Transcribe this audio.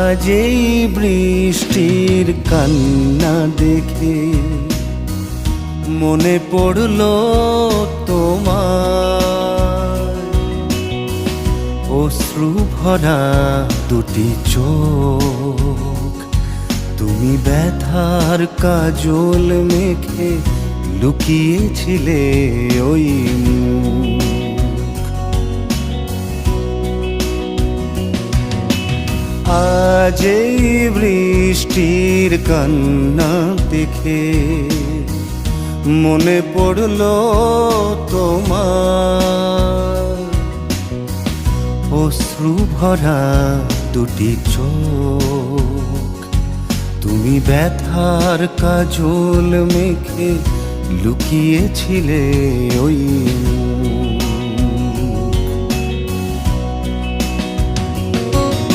আজ এই বৃষ্টির কান্না দেখে মনে পড়লো তোমার অশ্রু ভরা দুটি চোখ। তুমি ব্যথার কাজল মেখে লুকিয়েছিলে ওই মুখ। আজ এই বৃষ্টির কান্না দেখে মনে পড়লো তোমার অশ্রু ভরা দুটি চোখ। তুমি ব্যথার কাজল মেখে লুকিয়েছিলে ওই মুখ।